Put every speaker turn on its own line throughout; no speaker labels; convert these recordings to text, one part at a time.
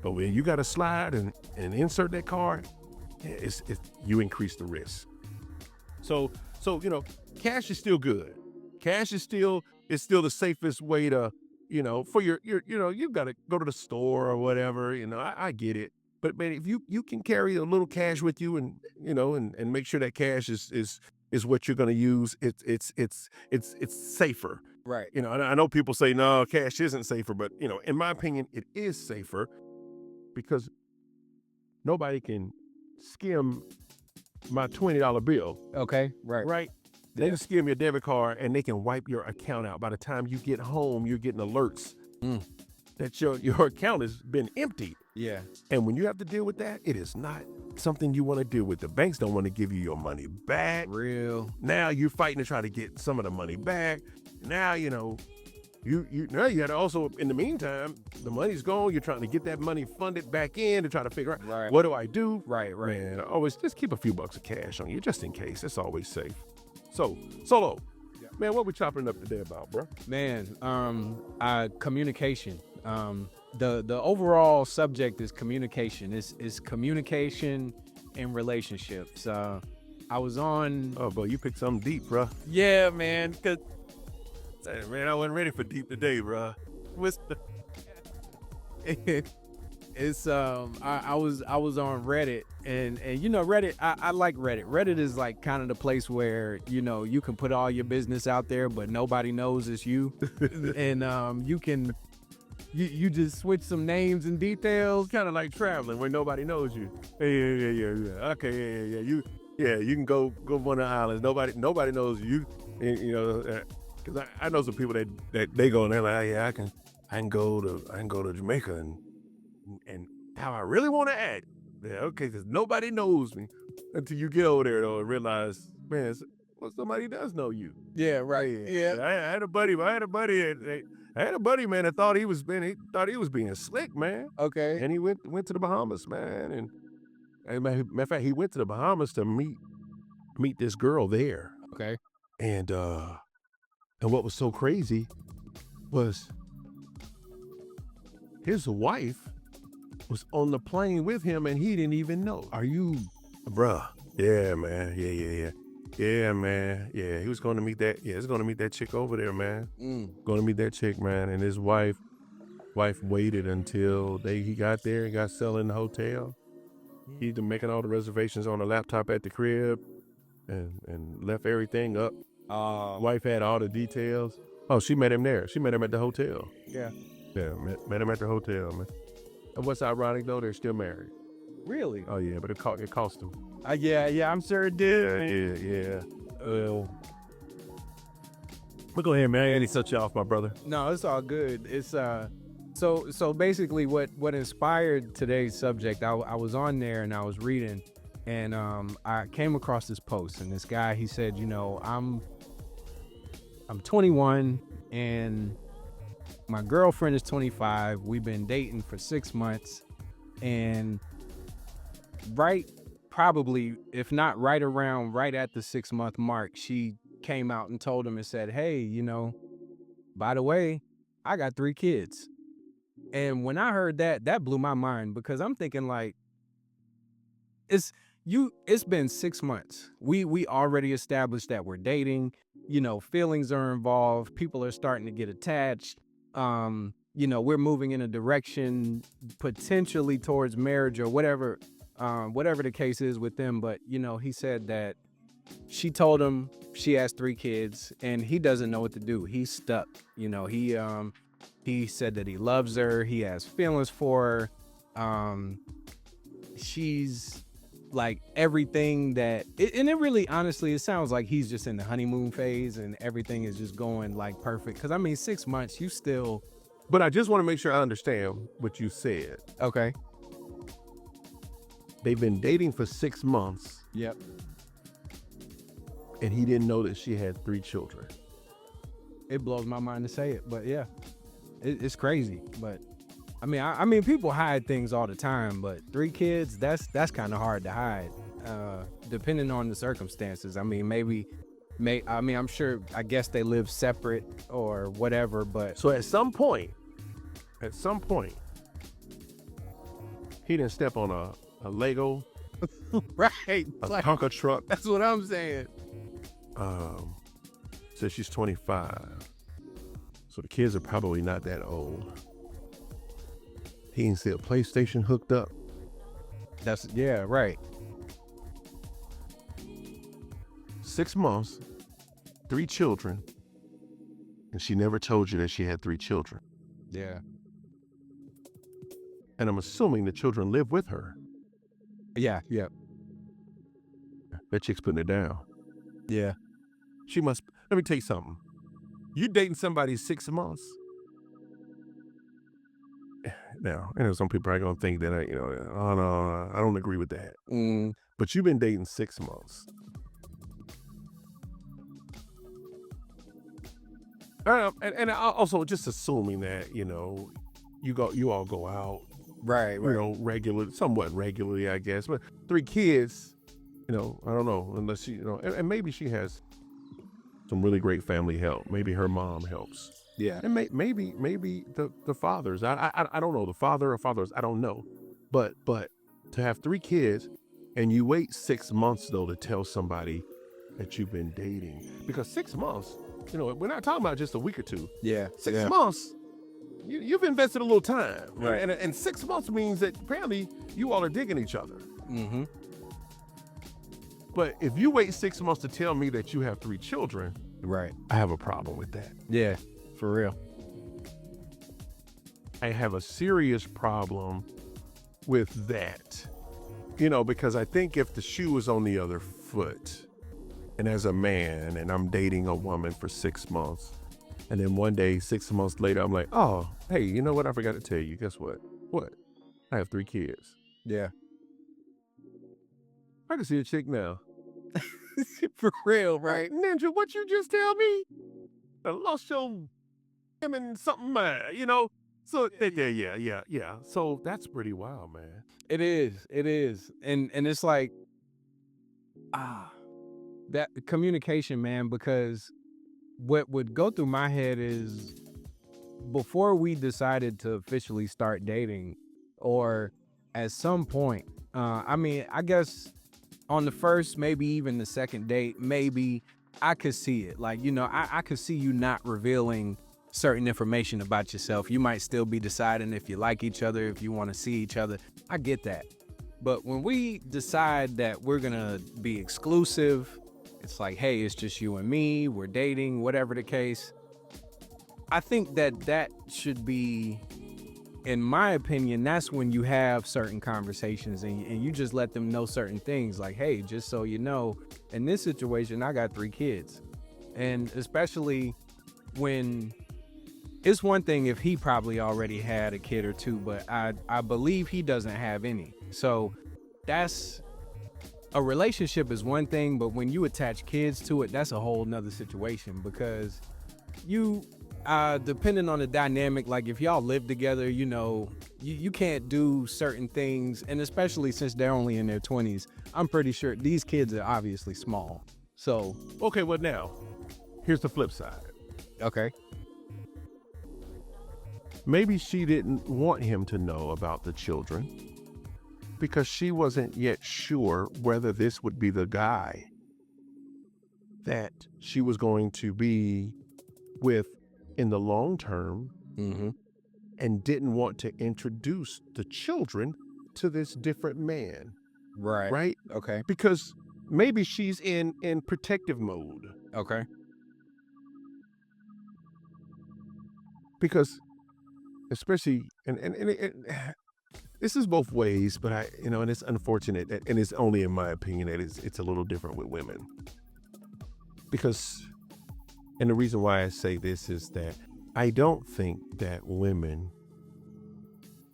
But when you got to slide and insert that card, it's you increase the risk. So cash is still good. Cash is still the safest way to, for your you've got to go to the store or whatever. I get it. But man, if you can carry a little cash with you and and make sure that cash is what you're going to use, it's safer.
Right.
And I know people say no, cash isn't safer, but in my opinion, it is safer because nobody can skim my $20 bill.
Okay. Right.
Right? They can skim your debit card and they can wipe your account out. By the time you get home, you're getting alerts that your account has been emptied.
Yeah.
And when you have to deal with that, it is not something you want to deal with. The banks don't want to give you your money back.
Real.
Now you're fighting to try to get some of the money back. Now, you had to also, in the meantime, the money's gone. You're trying to get that money funded back in to try to figure out, what do I do?
Right.
Man, always just keep a few bucks of cash on you just in case. It's always safe. So, Solo, man, what we chopping up today about, bro?
Man, communication. The overall subject is communication. It's communication in relationships. I was on.
Oh, boy, you picked something deep, bro.
Yeah, man. Cause
man, I wasn't ready for deep today, bro. What's the?
It's I was on Reddit and Reddit, I like Reddit. Reddit is like kind of the place where you can put all your business out there but nobody knows it's you. And you just switch some names and details,
kind of like traveling where nobody knows you. Yeah. Okay, yeah. You can go one of the islands. Nobody knows you. Because I know some people that they go and they're like, yeah, I can go to Jamaica and how I really want to act. Yeah, okay, because nobody knows me until you get over there though and realize, man, somebody does know you.
Yeah, right. Yeah.
I had a buddy, man, that thought he was being slick, man.
Okay.
And he went to the Bahamas, man, and matter of fact, he went to the Bahamas to meet this girl there.
Okay.
And what was so crazy was his wife was on the plane with him and he didn't even know.
Are you?
Bruh. Yeah, man. Yeah. Yeah, man. Yeah, he was going to meet that. Yeah, he's going to meet that chick over there, man. Going to meet that chick, man. And his wife waited until he got there and got settled in the hotel. He'd been making all the reservations on the laptop at the crib and left everything up. Wife had all the details. Oh, she met him there. She met him at the hotel.
Yeah.
Yeah, met him at the hotel, man. And what's ironic, though, they're still married.
Really?
Oh, yeah, but it cost them.
Yeah, I'm sure it did.
Yeah. But go ahead, man. I ain't such you off, my brother.
No, it's all good. It's so basically what inspired today's subject, I was on there and I was reading and I came across this post and this guy, he said, I'm 21 and my girlfriend is 25. We've been dating for 6 months and probably, if not right at the 6-month mark, she came out and told him and said, hey, by the way, I got 3 kids. And when I heard that blew my mind because I'm thinking like, it's been 6 months. We already established that we're dating, feelings are involved. People are starting to get attached. We're moving in a direction potentially towards marriage or whatever the case is with them. But, he said that she told him she has 3 kids and he doesn't know what to do. He's stuck. He said that he loves her. He has feelings for her. She's like everything that, and it really, honestly, it sounds like he's just in the honeymoon phase and everything is just going like perfect. Cause 6 months, you still.
But I just want to make sure I understand what you said.
Okay.
They've been dating for 6 months.
Yep.
And he didn't know that she had 3 children.
It blows my mind to say it, but yeah, it's crazy. But I mean, people hide things all the time, but 3 kids, that's kind of hard to hide, depending on the circumstances. I mean, I'm sure, I guess they live separate or whatever, but.
So at some point, he didn't step on a Lego,
Right.
a
Like,
Tonka truck.
that's what I'm saying.
Says she's 25. So the kids are probably not that old. He didn't see a PlayStation hooked up.
Yeah, right.
6 months, 3 children, and she never told you that she had 3 children.
Yeah.
And I'm assuming the children live with her.
Yeah. Yeah.
That chick's putting it down.
Yeah.
She must. Let me tell you something. You dating somebody 6 months. Now, I know some people are gonna think that oh no, I don't agree with that.
Mm,
But you've been dating 6 months. And also just assuming that you all go out,
right.
somewhat regularly, I guess. But 3 kids, I don't know, unless she, and maybe she has some really great family help. Maybe her mom helps.
Yeah.
And maybe the fathers. I don't know, the father or fathers. I don't know, but to have 3 kids, and you wait 6 months though to tell somebody that you've been dating, because 6 months, we're not talking about just a week or 2.
Yeah.
6 months, you've invested a little time,
Right.
And 6 months means that apparently you all are digging each other.
Mm-hmm.
But if you wait 6 months to tell me that you have 3 children,
Right.
I have a problem with that.
Yeah. For real.
I have a serious problem with that, because I think if the shoe was on the other foot, and as a man, and I'm dating a woman for 6 months, and then one day, 6 months later, I'm like, oh, hey, you know what? I forgot to tell you. Guess what? What? I have 3 kids.
Yeah.
I can see a chick now.
For real, right?
Ninja, what you just tell me? I lost your him and something, So yeah. So that's pretty wild, man.
It is. And it's like, that communication, man, because what would go through my head is, before we decided to officially start dating, or at some point, I guess on the first, maybe even the second date, maybe I could see it. Like, I could see you not revealing certain information about yourself. You might still be deciding if you like each other, if you want to see each other. I get that. But when we decide that we're going to be exclusive, it's like, hey, it's just you and me, we're dating, whatever the case. I think that should be, in my opinion, that's when you have certain conversations and you just let them know certain things, like, hey, just so you know, in this situation, I got 3 kids. And especially when, it's one thing if he probably already had a kid or 2, but I believe he doesn't have any. So that's, a relationship is one thing, but when you attach kids to it, that's a whole nother situation, because you, depending on the dynamic, like if y'all live together, you can't do certain things. And especially since they're only in their 20s, I'm pretty sure these kids are obviously small. So,
Okay, well now, here's the flip side.
okay.
Maybe she didn't want him to know about the children because she wasn't yet sure whether this would be the guy that she was going to be with in the long term,
Mm-hmm.
and didn't want to introduce the children to this different man,
Right.
right?
Okay.
Because maybe she's in protective mode.
Okay.
Because especially, and this is both ways, but and it's unfortunate, and it's only in my opinion that it's a little different with women. Because, and the reason why I say this is that I don't think that women,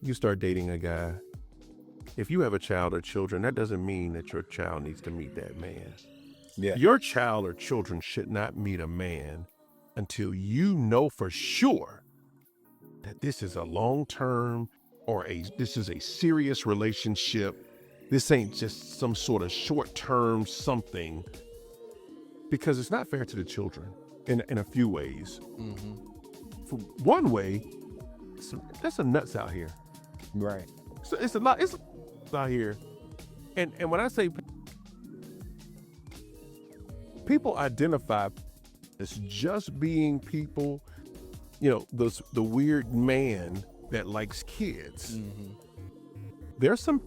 you start dating a guy, if you have a child or children, that doesn't mean that your child needs to meet that man.
Yeah.
Your child or children should not meet a man until you know for sure that this is a long-term, or this is a serious relationship. This ain't just some sort of short-term something, because it's not fair to the children in a few ways.
Mm-hmm.
For one way, that's a nuts out here.
Right.
So it's a lot. It's out here, and when I say people identify as just being people, the weird man that likes kids. There's some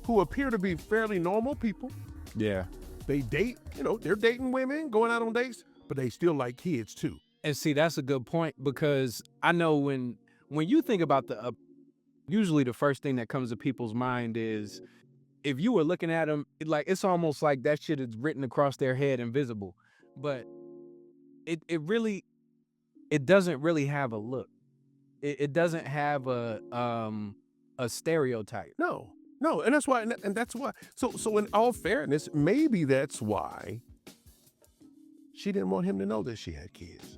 who appear to be fairly normal people.
Yeah.
They date, they're dating women, going out on dates, but they still like kids too.
And see, that's a good point, because I know when you think about usually the first thing that comes to people's mind is, if you were looking at them, it's almost like that shit is written across their head, invisible. But it doesn't really have a look. It doesn't have a stereotype.
No, and that's why, and that's why. So in all fairness, maybe that's why she didn't want him to know that she had kids.